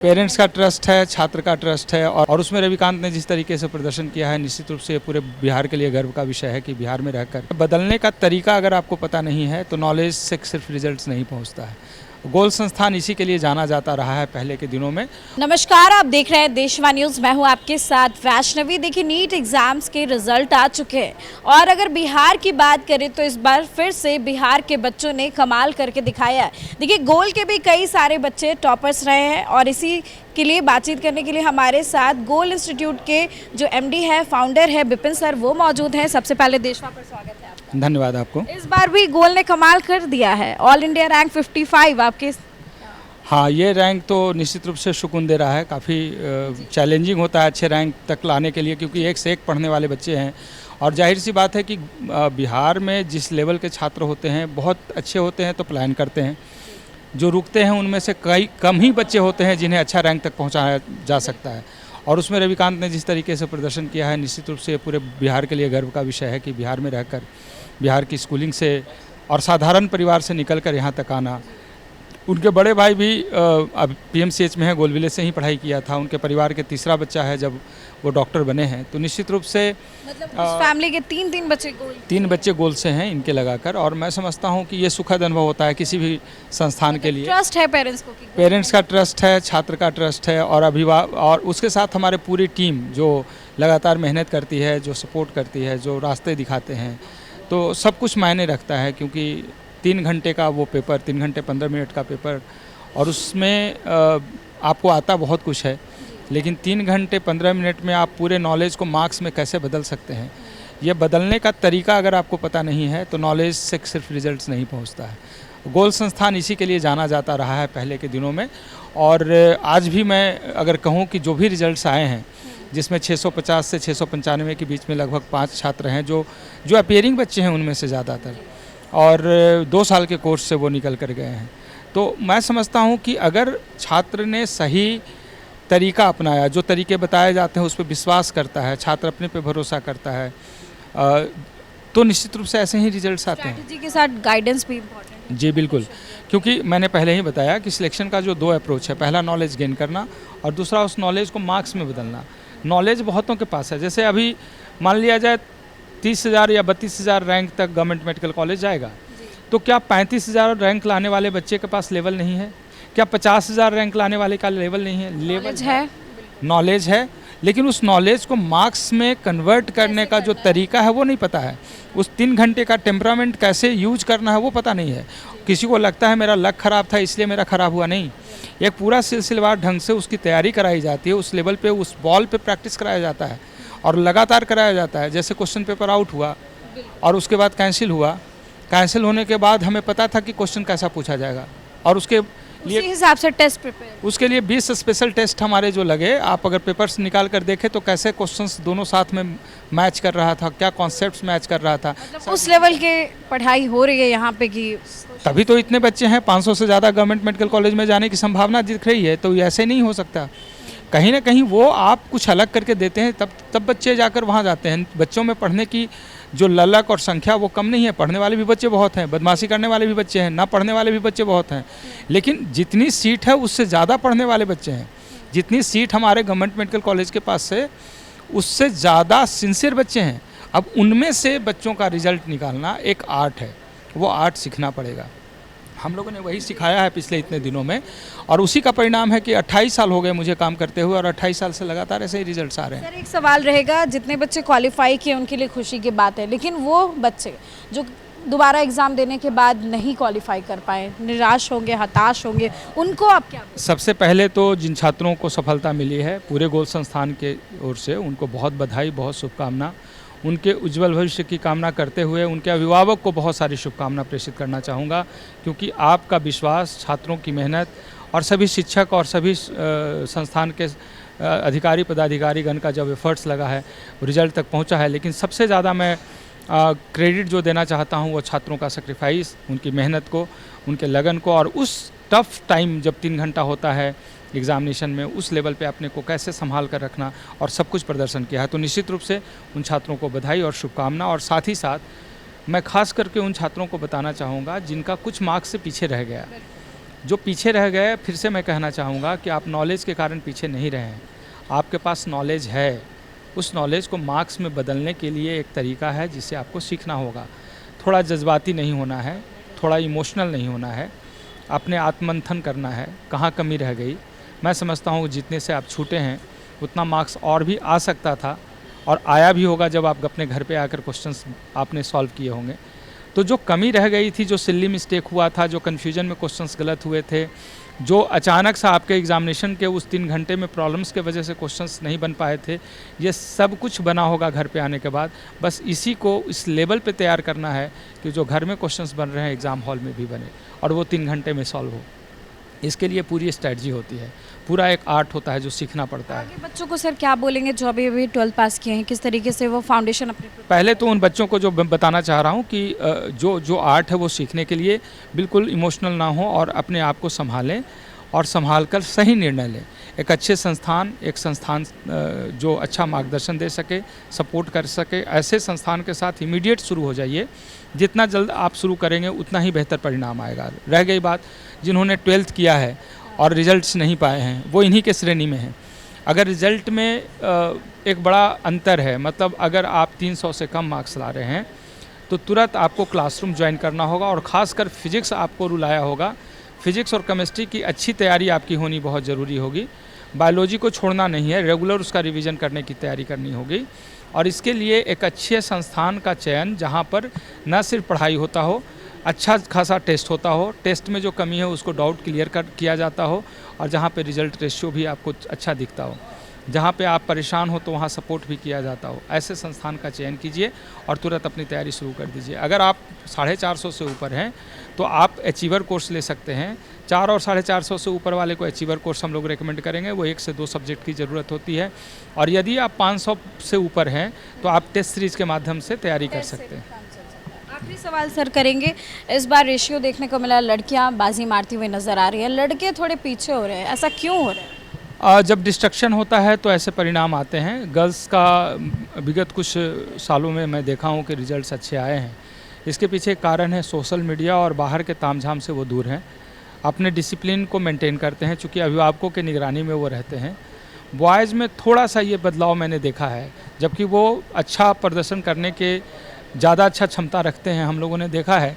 Parents का trust है, छात्र का ट्रस्ट है और उसमें रविकांत ने जिस तरीके से प्रदर्शन किया है, निश्चित रूप से पूरे बिहार के लिए गर्व का विषय है कि बिहार में रहकर बदलने का तरीका अगर आपको पता नहीं है तो नॉलेज से सिर्फ रिजल्ट्स नहीं पहुंचता है। गोल संस्थान इसी के लिए जाना जाता रहा है पहले के दिनों में। नमस्कार, आप देख रहे हैं देशवा न्यूज़। मैं हूं आपके साथ वैष्णवी। देखिए, नीट एग्जाम्स के रिजल्ट आ चुके हैं और अगर बिहार की बात करें तो इस बार फिर से बिहार के बच्चों ने कमाल करके दिखाया है। देखिए, गोल के भी कई सारे बच्चे टॉपर्स रहे हैं और इसी के लिए बातचीत करने के लिए हमारे साथ गोल इंस्टीट्यूट के जो एमडी है, फाउंडर है विपिन सर, वो मौजूद हैं। सबसे पहले देशवा पर स्वागत है आपका। धन्यवाद आपको। इस बार भी गोल ने कमाल कर दिया है, ऑल इंडिया रैंक 55 आपके। हाँ, ये रैंक तो निश्चित रूप से सुकून दे रहा है। काफ़ी चैलेंजिंग होता है अच्छे रैंक तक लाने के लिए, क्योंकि एक से एक पढ़ने वाले बच्चे हैं और जाहिर सी बात है कि बिहार में जिस लेवल के छात्र होते हैं, बहुत अच्छे होते हैं तो प्लान करते हैं। जो रुकते हैं उनमें से कई कम ही बच्चे होते हैं जिन्हें अच्छा रैंक तक पहुंचाया जा सकता है। और उसमें रविकांत ने जिस तरीके से प्रदर्शन किया है, निश्चित रूप से पूरे बिहार के लिए गर्व का विषय है कि बिहार में रहकर बिहार की स्कूलिंग से और साधारण परिवार से निकलकर यहाँ तक आना। उनके बड़े भाई भी अब पीएमसीएच में है, गोलविले से ही पढ़ाई किया था। उनके परिवार के तीसरा बच्चा है जब वो डॉक्टर बने हैं। तो निश्चित रूप से मतलब उस फैमिली के तीन बच्चे गोल, 3 बच्चे गोल से हैं इनके लगाकर। और मैं समझता हूँ कि ये सुखद अनुभव होता है किसी भी संस्थान के लिए। ट्रस्ट है पेरेंट्स को, पेरेंट्स का ट्रस्ट है, छात्र का ट्रस्ट है और अभिभावक, और उसके साथ हमारे पूरी टीम जो लगातार मेहनत करती है, जो सपोर्ट करती है, जो रास्ते दिखाते हैं, तो सब कुछ मायने रखता है। क्योंकि 3 घंटे का वो पेपर, 3 घंटे 15 मिनट का पेपर, और उसमें आपको आता बहुत कुछ है, लेकिन 3 घंटे 15 मिनट में आप पूरे नॉलेज को मार्क्स में कैसे बदल सकते हैं, ये बदलने का तरीका अगर आपको पता नहीं है तो नॉलेज से सिर्फ रिजल्ट्स नहीं पहुंचता है। गोल संस्थान इसी के लिए जाना जाता रहा है पहले के दिनों में। और आज भी मैं अगर कहूँ कि जो भी रिजल्ट्स आए हैं, जिसमें 650 से 695 के बीच में लगभग 5 छात्र हैं जो अपीयरिंग बच्चे हैं उनमें से ज़्यादातर, और 2 साल के कोर्स से वो निकल कर गए हैं। तो मैं समझता हूँ कि अगर छात्र ने सही तरीका अपनाया, जो तरीके बताए जाते हैं उस पर विश्वास करता है, छात्र अपने पे भरोसा करता है, तो निश्चित रूप से ऐसे ही रिजल्ट्स आते हैं। स्ट्रैटेजी के साथ गाइडेंस भी इम्पोर्टेंट है। जी बिल्कुल, क्योंकि मैंने पहले ही बताया कि सिलेक्शन का जो 2 अप्रोच है, पहला नॉलेज गेन करना और दूसरा उस नॉलेज को मार्क्स में बदलना। नॉलेज बहुतों के पास है, जैसे अभी मान लिया जाए 30,000 या 32,000 रैंक तक गवर्नमेंट मेडिकल कॉलेज जाएगा, तो क्या 35,000 रैंक लाने वाले बच्चे के पास लेवल नहीं है? क्या 50,000 रैंक लाने वाले का लेवल नहीं है? लेवल है, नॉलेज है, लेकिन उस नॉलेज को मार्क्स में कन्वर्ट करने का जो तरीका है वो नहीं पता है। उस 3 घंटे का टेम्परामेंट कैसे यूज करना है वो पता नहीं है। किसी को लगता है मेरा लक ख़राब था इसलिए मेरा ख़राब हुआ, नहीं। एक पूरा सिलसिलेवार ढंग से उसकी तैयारी कराई जाती है, उस लेवल पे उस बॉल पे प्रैक्टिस कराया जाता है और लगातार कराया जाता है। जैसे क्वेश्चन पेपर आउट हुआ और उसके बाद कैंसिल हुआ, कैंसिल होने के बाद हमें पता था कि क्वेश्चन कैसा पूछा जाएगा और उसके लिए हिसाब से टेस्ट प्रिपेयर, उसके लिए 20 स्पेशल टेस्ट हमारे जो लगे। आप अगर पेपर्स निकाल कर देखें तो कैसे क्वेश्चंस दोनों साथ में मैच कर रहा था, क्या कॉन्सेप्ट्स मैच कर रहा था। मतलब उस लेवल के पढ़ाई हो रही है यहाँ पे कि तभी तो इतने बच्चे हैं, 500 से ज़्यादा गवर्नमेंट मेडिकल कॉलेज में जाने की संभावना दिख रही है। तो ऐसे नहीं हो सकता, कहीं ना कहीं वो आप कुछ अलग करके देते हैं तब बच्चे जाकर वहाँ जाते हैं। बच्चों में पढ़ने की जो ललक और संख्या वो कम नहीं है, पढ़ने वाले भी बच्चे बहुत हैं, बदमाशी करने वाले भी बच्चे हैं, ना पढ़ने वाले भी बच्चे बहुत हैं, लेकिन जितनी सीट है उससे ज़्यादा पढ़ने वाले बच्चे हैं। जितनी सीट हमारे गवर्नमेंट मेडिकल कॉलेज के पास से, उससे ज़्यादा सिंसियर बच्चे हैं। अब उनमें से बच्चों का रिजल्ट निकालना एक आर्ट है, वो आर्ट सीखना पड़ेगा। हम लोगों ने वही सिखाया है पिछले इतने दिनों में और उसी का परिणाम है कि 28 साल हो गए मुझे काम करते हुए और 28 साल से लगातार ऐसे ही रिजल्ट्स आ रहे हैं। सर, एक सवाल रहेगा, जितने बच्चे क्वालिफाई किए उनके लिए खुशी की बात है, लेकिन वो बच्चे जो दोबारा एग्जाम देने के बाद नहीं क्वालिफाई कर पाए, निराश होंगे, हताश होंगे, उनको आप क्या? सबसे पहले तो जिन छात्रों को सफलता मिली है पूरे गोल संस्थान के ओर से उनको बहुत बधाई, बहुत शुभकामना। उनके उज्जवल भविष्य की कामना करते हुए उनके अभिभावक को बहुत सारी शुभकामना प्रेषित करना चाहूँगा, क्योंकि आपका विश्वास, छात्रों की मेहनत और सभी शिक्षक और सभी संस्थान के अधिकारी पदाधिकारीगण का जब एफर्ट्स लगा है रिजल्ट तक पहुँचा है। लेकिन सबसे ज़्यादा मैं क्रेडिट जो देना चाहता हूँ वो छात्रों का सेक्रीफाइस, उनकी मेहनत को, उनके लगन को, और उस टफ़ टाइम जब 3 घंटा होता है एग्ज़ामिनेशन में, उस लेवल पे अपने को कैसे संभाल कर रखना और सब कुछ प्रदर्शन किया है। तो निश्चित रूप से उन छात्रों को बधाई और शुभकामना। और साथ ही साथ मैं खास करके उन छात्रों को बताना चाहूँगा जिनका कुछ मार्क्स से पीछे रह गया, जो पीछे रह गए, फिर से मैं कहना चाहूँगा कि आप नॉलेज के कारण पीछे नहीं रहे हैं। आपके पास नॉलेज है, उस नॉलेज को मार्क्स में बदलने के लिए एक तरीका है जिसे आपको सीखना होगा। थोड़ा जज्बाती नहीं होना है, थोड़ा इमोशनल नहीं होना है, अपने आत्ममंथन करना है, कहाँ कमी रह गई। मैं समझता हूँ जितने से आप छूटे हैं उतना मार्क्स और भी आ सकता था और आया भी होगा जब आप अपने घर पे आकर क्वेश्चंस आपने सॉल्व किए होंगे। तो जो कमी रह गई थी, जो सिल्ली मिस्टेक हुआ था, जो कन्फ्यूजन में क्वेश्चंस गलत हुए थे, जो अचानक से आपके एग्जामिनेशन के उस 3 घंटे में प्रॉब्लम्स के वजह से क्वेश्चंस नहीं बन पाए थे, ये सब कुछ बना होगा घर पे आने के बाद। बस इसी को इस लेवल पे तैयार करना है कि जो घर में क्वेश्चंस बन रहे हैं एग्ज़ाम हॉल में भी बने और वो 3 घंटे में सॉल्व हो। इसके लिए पूरी स्ट्रैटेजी होती है, पूरा एक आर्ट होता है जो सीखना पड़ता है। आगे बच्चों को सर क्या बोलेंगे जो अभी 12th पास किए हैं, किस तरीके से वो फाउंडेशन अपने पहले तो उन बच्चों को जो बताना चाह रहा हूँ कि जो आर्ट है वो सीखने के लिए बिल्कुल इमोशनल ना हो और अपने आप को संभालें और संभाल कर सही निर्णय लें। एक अच्छे संस्थान, एक संस्थान जो अच्छा मार्गदर्शन दे सके, सपोर्ट कर सके, ऐसे संस्थान के साथ इमीडिएट शुरू हो जाइए। जितना जल्द आप शुरू करेंगे उतना ही बेहतर परिणाम आएगा। रह गई बात जिन्होंने 12th किया है और रिजल्ट्स नहीं पाए हैं, वो इन्हीं के श्रेणी में हैं। अगर रिजल्ट में एक बड़ा अंतर है, मतलब अगर आप 300 से कम मार्क्स ला रहे हैं तो तुरंत आपको क्लासरूम ज्वाइन करना होगा और ख़ासकर फिजिक्स आपको रुलाया होगा। फिजिक्स और केमिस्ट्री की अच्छी तैयारी आपकी होनी बहुत ज़रूरी होगी। बायोलॉजी को छोड़ना नहीं है, रेगुलर उसका रिवीजन करने की तैयारी करनी होगी और इसके लिए एक अच्छे संस्थान का चयन जहाँ पर न सिर्फ पढ़ाई होता हो, अच्छा खासा टेस्ट होता हो, टेस्ट में जो कमी है उसको डाउट क्लियर किया जाता हो और जहाँ पे रिजल्ट रेशियो भी आपको अच्छा दिखता हो, जहाँ पे आप परेशान हो तो वहाँ सपोर्ट भी किया जाता हो, ऐसे संस्थान का चयन कीजिए और तुरंत अपनी तैयारी शुरू कर दीजिए। अगर आप 450 से ऊपर हैं तो आप अचीवर कोर्स ले सकते हैं। 4 और 450 से ऊपर वाले को अचीवर कोर्स हम लोग रेकमेंड करेंगे, वो 1 से 2 सब्जेक्ट की ज़रूरत होती है। और यदि आप 500 से ऊपर हैं तो आप टेस्ट सीरीज के माध्यम से तैयारी कर सकते हैं। आखिरी सवाल सर करेंगे, इस बार रेशियो देखने को मिला लड़कियां बाजी मारती हुई नजर आ रही है, लड़के थोड़े पीछे हो रहे हैं, ऐसा क्यों हो रहा है? जब डिस्ट्रक्शन होता है तो ऐसे परिणाम आते हैं। गर्ल्स का विगत कुछ सालों में मैं देखा हूँ कि रिजल्ट्स अच्छे आए हैं। इसके पीछे कारण है सोशल मीडिया और बाहर के तामझाम से वो दूर हैं, अपने डिसिप्लिन को मेंटेन करते हैं, चूँकि अभिभावकों के निगरानी में वो रहते हैं। बॉयज़ में थोड़ा सा ये बदलाव मैंने देखा है, जबकि वो अच्छा प्रदर्शन करने के ज़्यादा अच्छा क्षमता रखते हैं। हम लोगों ने देखा है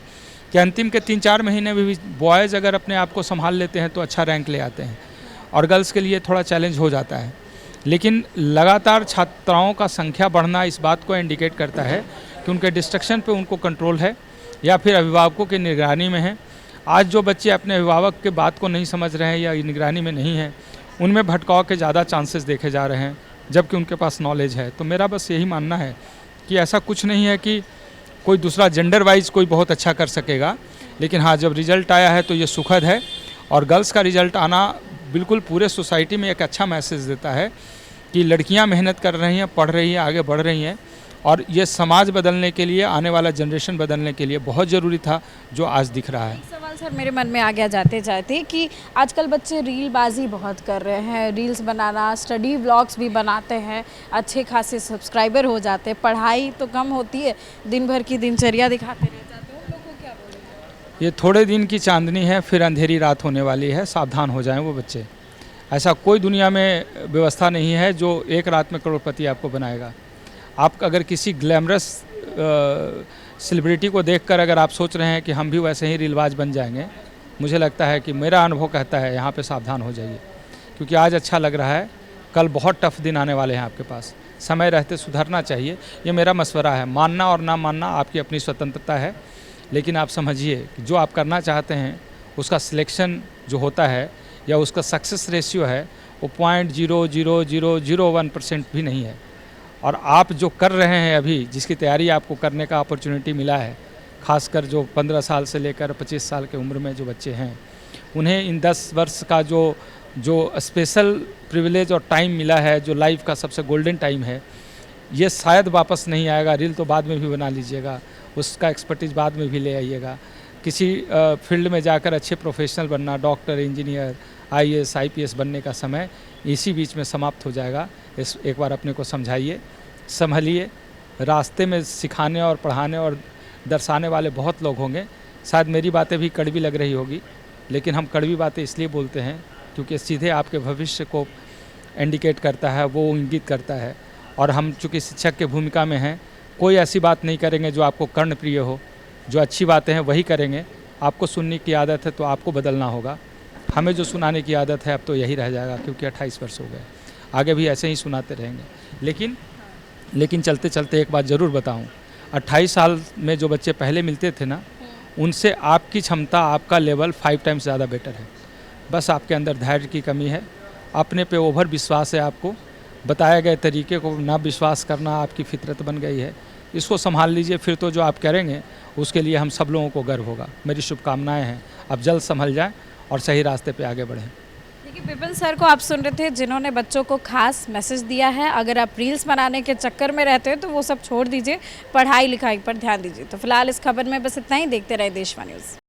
कि अंतिम के 3-4 महीने में भी बॉयज़ अगर अपने आप को संभाल लेते हैं तो अच्छा रैंक ले आते हैं और गर्ल्स के लिए थोड़ा चैलेंज हो जाता है। लेकिन लगातार छात्राओं का संख्या बढ़ना इस बात को इंडिकेट करता है कि उनके डिस्ट्रक्शन पे उनको कंट्रोल है या फिर अभिभावकों की निगरानी में है। आज जो बच्चे अपने अभिभावक के बात को नहीं समझ रहे हैं या निगरानी में नहीं हैं, उनमें भटकाव के ज़्यादा चांसेस देखे जा रहे हैं, जबकि उनके पास नॉलेज है। तो मेरा बस यही मानना है कि ऐसा कुछ नहीं है कि कोई दूसरा जेंडर वाइज कोई बहुत अच्छा कर सकेगा, लेकिन हाँ, जब रिजल्ट आया है तो ये सुखद है और गर्ल्स का रिजल्ट आना बिल्कुल पूरे सोसाइटी में एक अच्छा मैसेज देता है कि लड़कियां मेहनत कर रही हैं, पढ़ रही हैं, आगे बढ़ रही हैं और ये समाज बदलने के लिए, आने वाला जनरेशन बदलने के लिए बहुत ज़रूरी था जो आज दिख रहा है। एक सवाल सर मेरे मन में आ गया जाते जाते कि आजकल बच्चे रीलबाजी बहुत कर रहे हैं, रील्स बनाना, स्टडी व्लॉग्स भी बनाते हैं, अच्छे खासे सब्सक्राइबर हो जाते हैं, पढ़ाई तो कम होती है, दिन भर की दिनचर्या दिखाते रह जाते हैं, उन लोगों को क्या बोलेंगे? ये थोड़े दिन की चांदनी है, फिर अंधेरी रात होने वाली है, सावधान हो जाएं वो बच्चे। ऐसा कोई दुनिया में व्यवस्था नहीं है जो एक रात में करोड़पति आपको बनाएगा। आप अगर किसी ग्लैमरस सेलिब्रिटी को देखकर अगर आप सोच रहे हैं कि हम भी वैसे ही रीलबाज बन जाएंगे, मुझे लगता है कि मेरा अनुभव कहता है यहाँ पे सावधान हो जाइए, क्योंकि आज अच्छा लग रहा है, कल बहुत टफ दिन आने वाले हैं आपके पास। समय रहते सुधरना चाहिए, ये मेरा मशवरा है। मानना और ना मानना आपकी अपनी स्वतंत्रता है, लेकिन आप समझिए कि जो आप करना चाहते हैं उसका सिलेक्शन जो होता है या उसका सक्सेस रेशियो है वो 0.00001% भी नहीं है। और आप जो कर रहे हैं अभी, जिसकी तैयारी आपको करने का अपॉर्चुनिटी मिला है, खासकर जो 15 साल से लेकर 25 साल के उम्र में जो बच्चे हैं, उन्हें इन 10 वर्ष का जो स्पेशल प्रिविलेज और टाइम मिला है, जो लाइफ का सबसे गोल्डन टाइम है, ये शायद वापस नहीं आएगा। रील तो बाद में भी बना लीजिएगा, उसका एक्सपर्टीज बाद में भी ले आइएगा। किसी फील्ड में जाकर अच्छे प्रोफेशनल बनना, डॉक्टर, इंजीनियर, IAS, IPS बनने का समय इसी बीच में समाप्त हो जाएगा। इस एक बार अपने को समझाइए, संभलिए। रास्ते में सिखाने और पढ़ाने और दर्शाने वाले बहुत लोग होंगे। शायद मेरी बातें भी कड़वी लग रही होगी, लेकिन हम कड़वी बातें इसलिए बोलते हैं क्योंकि सीधे आपके भविष्य को इंडिकेट करता है, वो इंगित करता है। और हम चूँकि शिक्षक के भूमिका में हैं, कोई ऐसी बात नहीं करेंगे जो आपको कर्णप्रिय हो। जो अच्छी बातें हैं वही करेंगे। आपको सुनने की आदत है तो आपको बदलना होगा। हमें जो सुनाने की आदत है अब तो यही रह जाएगा, क्योंकि 28 वर्ष हो गए, आगे भी ऐसे ही सुनाते रहेंगे। लेकिन चलते चलते एक बात ज़रूर बताऊं, 28 साल में जो बच्चे पहले मिलते थे ना, उनसे आपकी क्षमता, आपका लेवल 5 टाइम्स ज़्यादा बेटर है। बस आपके अंदर धैर्य की कमी है, अपने पे ओवर विश्वास है। आपको बताए गए तरीके को ना विश्वास करना आपकी फितरत बन गई है। इसको संभाल लीजिए, फिर तो जो आप करेंगे उसके लिए हम सब लोगों को गर्व होगा। मेरी शुभकामनाएं हैं, अब जल्द संभल जाएं और सही रास्ते पे आगे बढ़ें। देखिए, विपिन सर को आप सुन रहे थे, जिन्होंने बच्चों को खास मैसेज दिया है। अगर आप रील्स बनाने के चक्कर में रहते हैं तो वो सब छोड़ दीजिए, पढ़ाई लिखाई पर ध्यान दीजिए। तो फिलहाल इस खबर में बस इतना ही। देखते रहे देशवा न्यूज़।